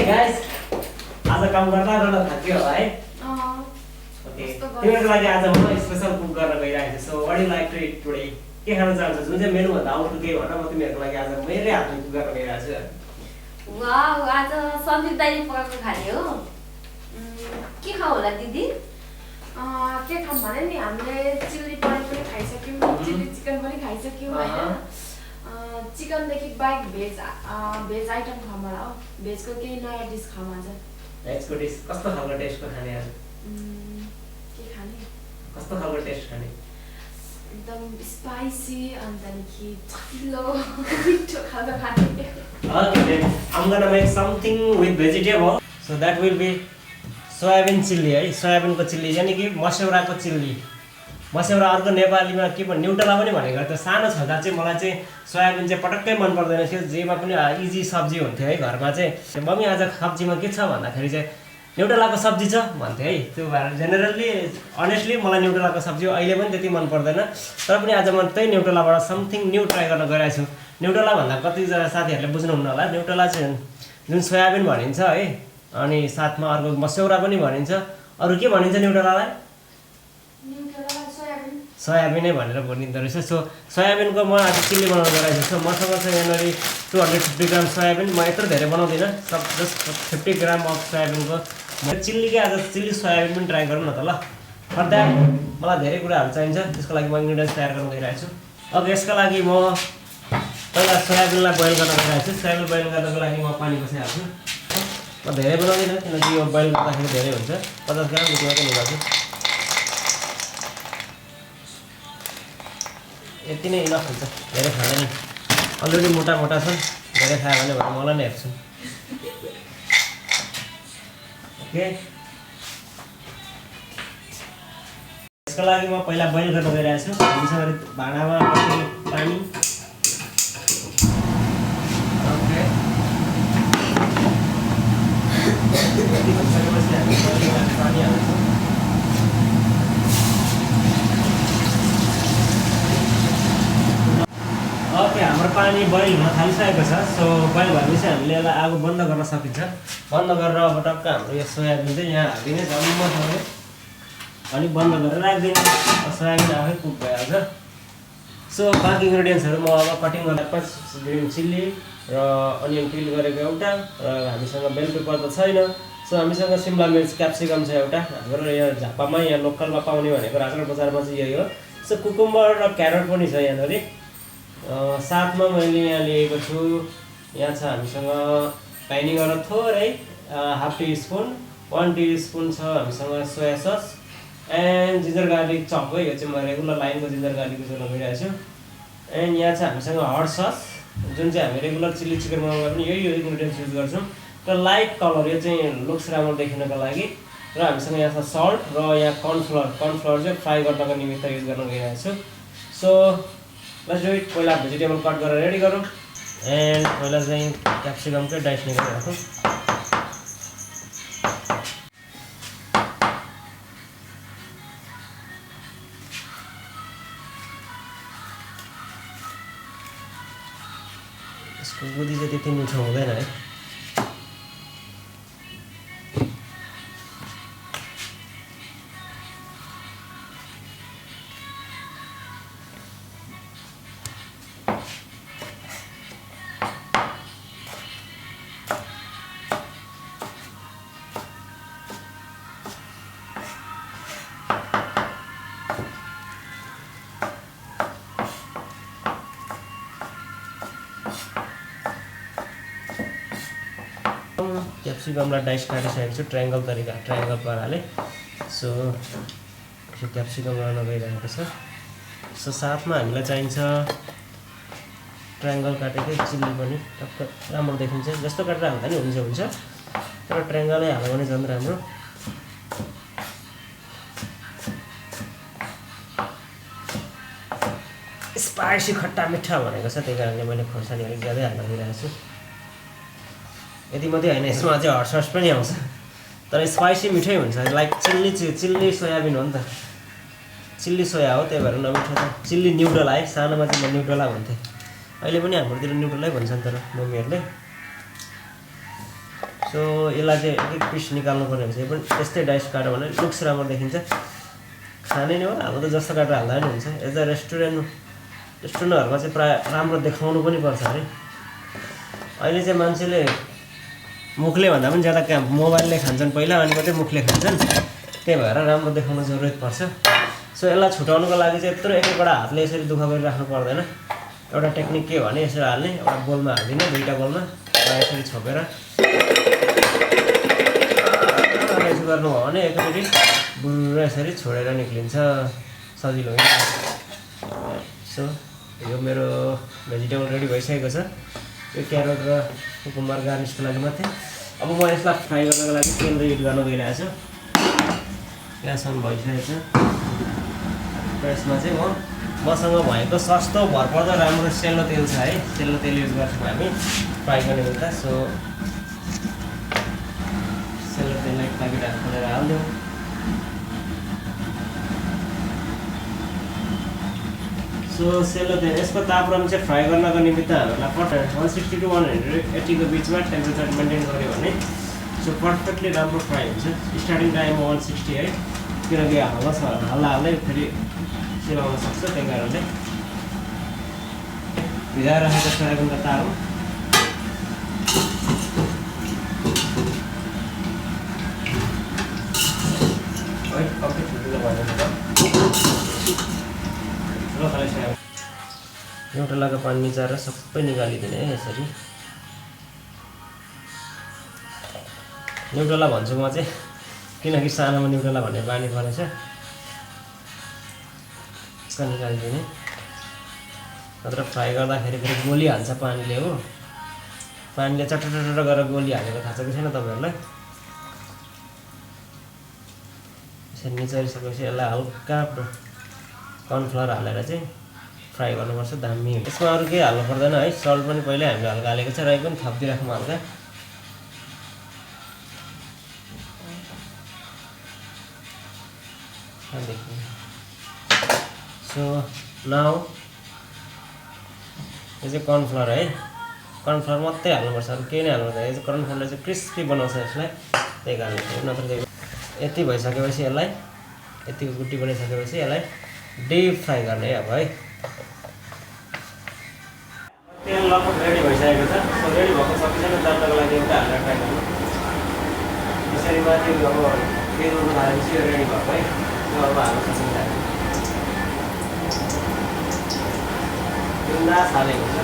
Guys आज काम गर्दा गर्दा थाक्यो होला है ओके तिमीहरुको लागि आज म स्पेशल कुक गर्न गइरहेको छु so what you like to eat today के खान चाहन्छौ जुन चाहिँ मेनु भन्दा आउट के भन्न म तिमीहरुको लागि आज मेरै हातले कुक गर्न गइरहेको छु वाउ आज सन्दिप दाइले पकाएको खाने हो के खाऊ होला दिदी के खाऊँ भने नि हामीले चिल्ली पनिर पनि खाइसक्यौँ चिल्ली चिकन पनि खाइसक्यौँ हैन चिकन देखि बाहेक भेज आइटम खाऊँ होला हो भेजको केही नयाँ डिस खाऊँ आज भेजको डिस कस्तो खालको टेस्टको खाने आज के खाने कस्तो खालको टेस्ट खाने एकदम स्पाइसी अनि त्यहाँदेखि चिल्लो मिठो खालको खाने Okay, then I'm gonna make something with vegetable. So that will be soybean chilli है सोयाबिनको चिल्ली यानी कि मस्यौराको चिल्ली मस्यौरा अर्को नेपालीमा के भन्छ न्युटेला पनि भनेको त्यो सानो छँदा चाहिँ मलाई चाहिँ सोयाबिन चाहिँ पटक्कै मन पर्दैन थियो जेमा पनि इजी सब्जी हुन्थ्यो है घरमा चाहिँ मम्मी आज सब्जीमा के छ भन्दाखेरि चाहिँ न्युटेलाको सब्जी छ भन्थ्यो है त्यो भएर जेनरली अनेस्टली मलाई न्युटेलाको सब्जी अहिले पनि त्यति मन पर्दैन तर पनि आज म त्यही न्युटेलाबाट समथिङ न्यू ट्राई गर्न गइरहेको छु न्युटेला भन्दा कतिजना साथीहरूले बुझ्नुहुन्न होला न्युटेला चाहिँ जुन सोयाबिन भनिन्छ है अनि साथमा अर्को मस्यौरा पनि भनिन्छ अरु के भनिन्छ न्युटेलालाई सोयाबिनै भनेर भनिँदो रहेछ सो सोयाबिनको म आज चिल्ली बनाउन गइरहेको छु मसँग चाहिँ यहाँनिर 250 ग्राम सोयाबिन म यत्रो धेरै बनाउँदिनँ सब जस्ट 50 ग्राम अफ सोयाबिनको म चिल्लीकै आज चिल्ली सोयाबिन पनि ट्राई गरौँ न त ल फर द्याट मलाई धेरै कुराहरू चाहिन्छ त्यसको लागि म इन्ग्रिडियन्ट्स तयार गर्न गइरहेको छु अब यसका लागि म पहिला सोयाबिनलाई बोइल गर्न गइरहेको छु सोयाबिन बोइल गर्नको लागि म पानी बसाइहाल्छु म धेरै बनाउँदिनँ किनकि यो बोइल गर्दाखेरि धेरै हुन्छ 50 ग्राम जति मात्रै मिलाउँछु यति नै इनफ हुन्छ धेरै खाँदैन अलरेडी मोटा मोटा छन् धेरै खायो भने मलाई नै हेर्छु ओके यसको लागि म पहिला बोइल गर्न गइरहेको छु हामीसँग भाँडामा पानी ओके पानी हाल्छौँ ओके हाम्रो पानी बोइल हुन थालिसकेको छ सो बोइल भएपछि हामीले यसलाई आगो बन्द गर्न सकिन्छ बन्द गरेर अब टक्क हाम्रो यो सोयाबिन चाहिँ यहाँ हालिदिने जम्मसँगै अनि बन्द गरेर राखिदिने सोयाबिन आफै कुक भइहाल्छ सो बाँकी इन्ग्रिडियन्ट्सहरू म अब कटिङ गरेर ग्रिन चिल्ली र अनियन पिल गरेको एउटा र हामीसँग बेल पेपर त छैन सो हामीसँग सिमला मिर्च क्याप्सिकम छ एउटा हाम्रो यहाँ झापामा यहाँ लोकलमा पाउने भनेको राजर बजारमा चाहिँ यही हो सो कुकुम्बर र क्यारट पनि छ यहाँनिर साथमा मैले यहाँ लिएको छु यहाँ छ हामीसँग पानी गरेर थोरै half T spoon 1 T spoon छ हामीसँग soya sauce and ginger garlic chop हो यो चाहिँ म रेगुलर लाइनको जिन्जर गार्लिक युज गर्न गइरहेको छु एन्ड यहाँ छ हामीसँग हट सस जुन चाहिँ हामी रेगुलर चिल्ली चिकन बनाउँदा पनि यही इन्ग्रिडियन्ट्स युज गर्छौँ र लाइट कलर यो चाहिँ लुक्स राम्रो देखिनको लागि र हामीसँग यहाँ छ सल्ट र यहाँ कर्नफ्लोर चाहिँ फ्राई गर्नको निमित्त युज गर्न गइरहेको छु सो लेट्स डु इट पहिला भेजिटेबल कट गरेर रेडी गरौँ एन्ड पहिला चाहिँ क्याप्सिकमकै डाइस निकालिराखौँ यसको गुदी चाहिँ त्यति मिठो हुँदैन है क्याप्सिकमलाई डाइस काटिसकेको छु ट्रायङ्गल पाराले सो क्याप्सिकम गर्न गइरहेको छ सो साथमा हामीलाई चाहिन्छ ट्रायङ्गल काटेकै चिल्ली पनि टक्क राम्रो देखिन्छ जस्तो काटेर हाल्दा नि हुन्छ तर ट्रायङ्गलै हाल्यो भने झन् राम्रो स्पाइसी खट्टा मिठा भनेको छ त्यही कारणले मैले खोर्सानी अलिक ज्यादै हाल्न गइरहेको छु यति मात्रै होइन यसमा चाहिँ हट सस पनि आउँछ तर स्पाइसी मिठै हुन्छ लाइक चिल्ली सोयाबिन हो नि त चिल्ली सोया हो त्यही भएर नमिठो त चिल्ली न्युडल है सानोमा चाहिँ म न्युडला भन्थेँ अहिले पनि हाम्रोतिर न्युडलै भन्छन् तर मम्मीहरूले सो सो यसलाई चाहिँ एक एक पिस निकाल्नु पर्ने हुन्छ। यो पनि त्यस्तै डाइस काट्यो भने लुक्स राम्रो देखिन्छ। खाने नै हो, अब त जस्तो काटेर हाल्दा पनि हुन्छ। एज अ रेस्टुरेन्टहरूमा चाहिँ प्रायः राम्रो देखाउनु पनि पर्छ अरे। अहिले चाहिँ मान्छेले मुखले भन्दा पनि ज्यादा काम मोबाइलले खान्छन् पहिला, अनि मात्रै मुखले खान्छन्। त्यही भएर राम्रो देखाउनु जरुरत पर्छ। सो यसलाई छुटाउनुको लागि चाहिँ यत्रो एक एकवटा हातले यसरी दुःख गरिराख्नु पर्दैन। एउटा टेक्निक के हो भने यसरी हाल्ने, एउटा बोलमा हालिदिने, दुईवटा बोलमा यसरी छोपेर यसो गर्नु हो भने एकैचोटि बुर्र यसरी छोडेर निक्लिन्छ, सजिलो हुन्छ। सो यो मेरो भेजिटेबल रेडी भइसकेको छ। यो क्यारोट र कुकुम्बर गार्निसको लागि मात्रै। अब म यसलाई फ्राई गर्नको लागि तेल रेडी गर्न गइरहेको छु। ग्यासमा भइसकेको छ। यसमा चाहिँ मसँग भएको सस्तो भरपर्दो राम्रो सेलो तेल छ है। सेलो तेल युज गर्छौँ हामी फ्राई गर्ने बेला। सो सेलो तेललाई एक प्याकेट खोलेर हालिदिउँ। सो सेलो तेल यसको तापक्रम चाहिँ फ्राई गर्नको निमित्त हामीलाई 160 to 180 को बिचमा टेम्परेचर मेन्टेन गऱ्यो भने सो पर्फेक्टली राम्रो फ्राई हुन्छ। स्टार्टिङ टाइममा 160 है, किनकि हल्ला फेरि सिलाउन सक्छ। त्यही कारणले भिजाएर राखेको सोयाबिनको तारो है कम्प्लिट ठुलो भएन। न्युट्रेलाको पानी निचारेर सबै निकालिदिने है यसरी। न्युट्रेला भन्छु म चाहिँ, किनकि सानोमा न्युट्रेला भन्ने बानी परेछ। यसको निकालिदिने, नत्र फ्राई गर्दाखेरि फेरि गोलिहाल्छ पानीले हो। पानीले चटचट गरेर गोलिहालेको थाहा छ कि छैन तपाईँहरूलाई। यसरी निचारिसकेपछि यसलाई हल्का कर्नफ्लावर हालेर चाहिँ फ्राई गर्नुपर्छ। दामी हुन्छ। यसमा अरू केही हाल्नु पर्दैन है। सल्ट पनि पहिल्यै हामीले हल्का हालेको छ, राई पनि थपिदिइराखौँ हल्का। सो नाउ यो चाहिँ कर्नफ्लावर है, कर्नफ्लावर मात्रै हाल्नुपर्छ, अरू केही नै हाल्नु पर्दैन। यो चाहिँ कर्नफ्लावरले चाहिँ क्रिस्पी बनाउँछ यसलाई, त्यही कारणले। नत्र यति भइसकेपछि यसलाई यतिको गुटी बनाइसकेपछि यसलाई डिप फ्राई गर्ने अब है। तेल लगभग रेडी भइसकेको छ। सो रेडी भएको सकिसक्यो जान्नको लागि एउटा हालेर फ्राई गर्नु। यसरी माथि अब तेल उड्नु थालेपछि यो रेडी भएको है। त्यो अब हाल्न सकिन्छ। बिन्दास हालेको छ।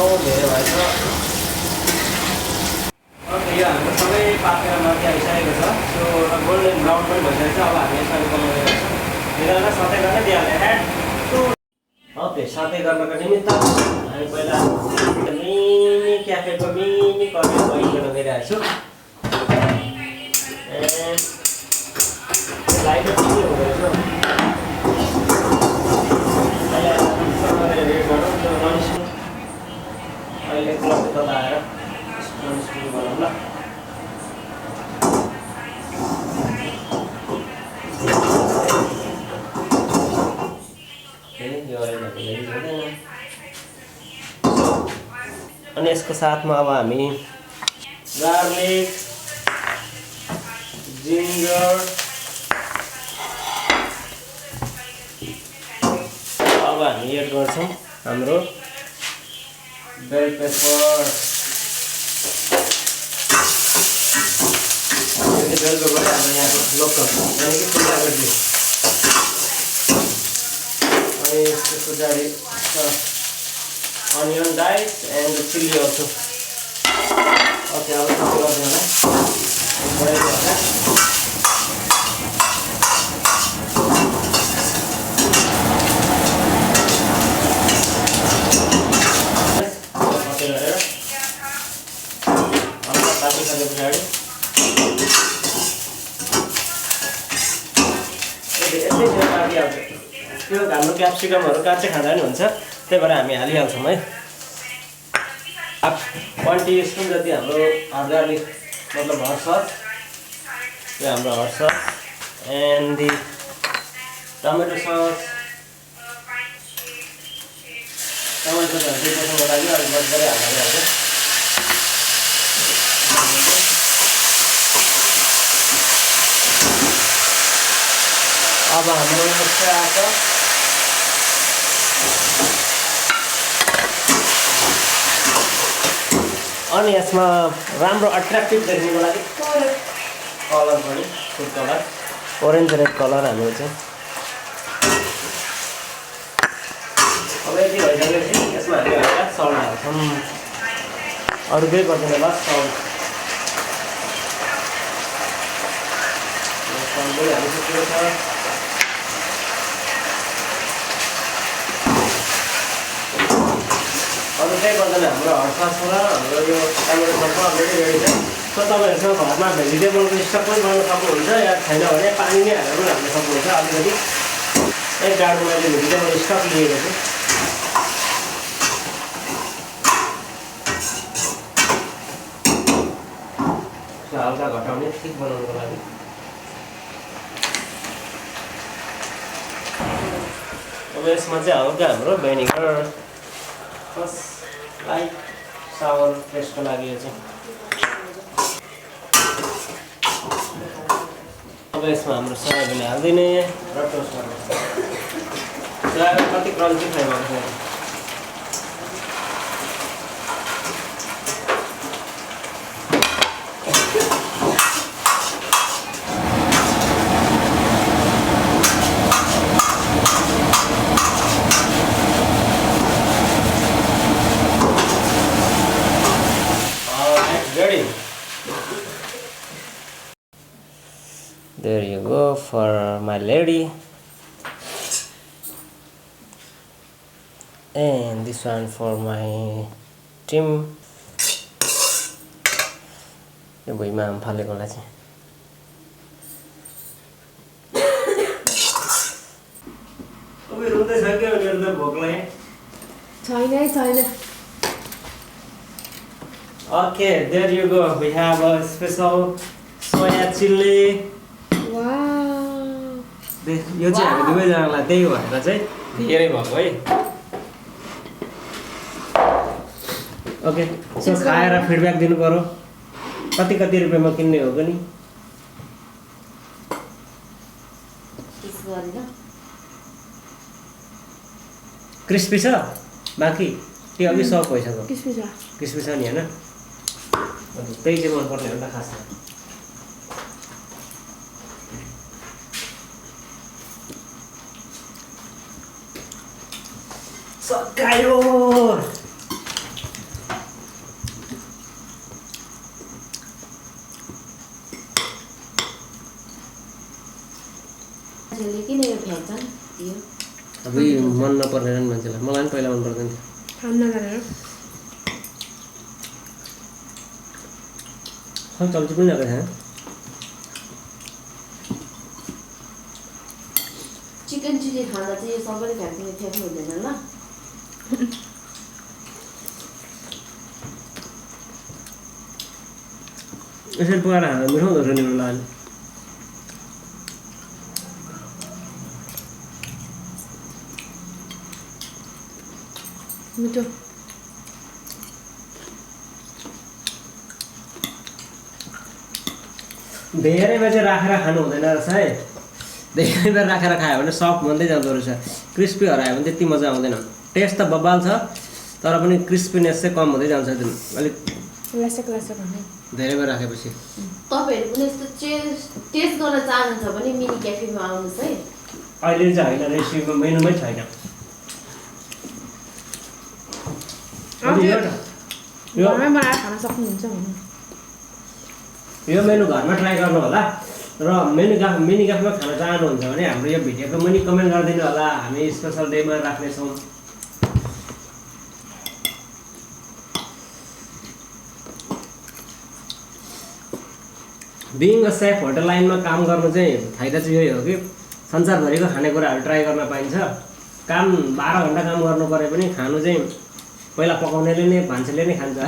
धेरै भएछ। ओके, यो हाम्रो सबै पाकेर माथि आइसकेको छ। सो गोल्डन ब्राउन पनि भइसकेको छ। अब हामी यसलाई बनाउँदै मिलाएर साथै गर्न दिइहाल्ने। ओके, साथै गर्नको निमित्त हामी पहिला मिनी क्याफेको मिनी कफी बोइल गर्न गइरहेको छु। लाइट के हुँदैछ अहिले क्लब तल आएर सुरु गरौँ ल। अनि यसको साथमा अब हामी गार्लिक, जिन्जर, अब हामी एड गर्छौँ हाम्रो बेल पेपर। बेल पेपर हाम्रो यहाँको लोकल यानि कि फुलकोपी। अनि त्यसको पछाडि onion dice and chilli also. Okay, अब कति गर्दैन होला बढाइदियो होला। त्यो हाम्रो क्याप्सिकमहरू काँचै खाँदा पनि हुन्छ, त्यही भएर हामी हालिहाल्छौँ है। 1 टीस्पुन जति हाम्रो गार्लिक मतलब हट सस, यो हाम्रो hot sauce and the tomato sauce टमाटर झर्दैको लागि अलिक मजाले हाल्छ। अब हाम्रो सोयाको अनि यसमा राम्रो अट्र्याक्टिभ देख्नुको लागि कलर पनि food colour orange red colour हाम्रो चाहिँ अब यति भइसकेपछि यसमा हामी हल्का सल्ट हाल्छौँ। अरू केही गर्दैन ल सल्ट पनि हालिसकेको छ। अरू केही गर्दैन हाम्रो हट सस र हाम्रो यो टमेटो सस अलरेडी रेडी छ। सो तपाईँहरूसँग घरमा भेजिटेबलको स्टक पनि बनाउन सक्नुहुन्छ या छैन भने पानी नै हालेर पनि हाल्न सक्नुहुन्छ। अलिकति एक गाडो मैले भेजिटेबल स्टक लिएको छु। हल्का घटाउने ठिक बनाउनुको लागि अब यसमा चाहिँ हल्का हाम्रो भेनिगर लाइट सावर टेस्टको लागि यो चाहिँ अब यसमा हाम्रो सोयाबिन हालिदिने र टोस्ट गर्ने सोयाबिन कति क्रन्ची फ्राई भएको छ। Ready? There you go for my lady, and this one for my team. यो भुइँमा आम फालेकोलाई चाहिँ तपाईँ रुँदैछ क्या मेरो त भोक लाग्यो छैन। Okay, there you go. We have a special soya chilli. Wow यो चाहिँ हामी दुवैजनालाई त्यही भएर चाहिँ धेरै भएको है। ओके, सो खाएर फिडब्याक दिनु पर्यो। कति रुपियाँमा किन्ने हो पनि क्रिस्पी छ बाँकी त्यो अघि सब भइसक्यो। क्रिस्पी छ नि होइन, त्यही चाहिँ मनपर्ने हो नि त खासमा। सकायो किन यो फ्याँक्छन् यो अबुई मन नपर्ने नि मान्छेलाई। मलाई पनि पहिला मन पर्दैन थियो काम नगरेर चल्ची पनि लगाएको छ। चिकन चिल्ली खाँदा चाहिँ यो सबैले फ्याँक्नु हुँदैन ल। यसरी पकाएर खाँदा मिठो हुँदो रहेछ नि मलाई। मिठो धेरै बेर चाहिँ राखेर खानु हुँदैन रहेछ है। धेरै बेर राखेर खायो भने सफ्ट बन्दै जाँदो रहेछ। क्रिस्पी हरायो भने त्यति मजा आउँदैन। टेस्ट त बब्बाल छ तर पनि क्रिस्पीनेस चाहिँ कम हुँदै जान्छ। अलिक लासक भन्ने धेरै बेर राखेपछि। तपाईँहरू पनि यस्तो टेस्ट गर्न चाहनुहुन्छ भने मिनी क्याफेमा आउनुहोस् है। अहिले चाहिँ होइन, रेसिपीको मेनुमै छैन। घरमै बनाएर खान सक्नुहुन्छ भने यो मेनु घरमा ट्राई गर्नु होला र मिनी क्याफेमा खान चाहनुहुन्छ भने हाम्रो यो भिडियोको मुनि कमेन्ट गरिदिनु होला। हामी स्पेसल डेमा राख्नेछौँ। बिइङ अ सेफ होटल लाइनमा काम गर्नु चाहिँ फाइदा चाहिँ यही हो कि संसारभरिको खानेकुराहरू ट्राई गर्न पाइन्छ। काम 12 घन्टा काम गर्नु परे पनि खानु चाहिँ पहिला पकाउनेले नै भान्सेले नै खान्छ।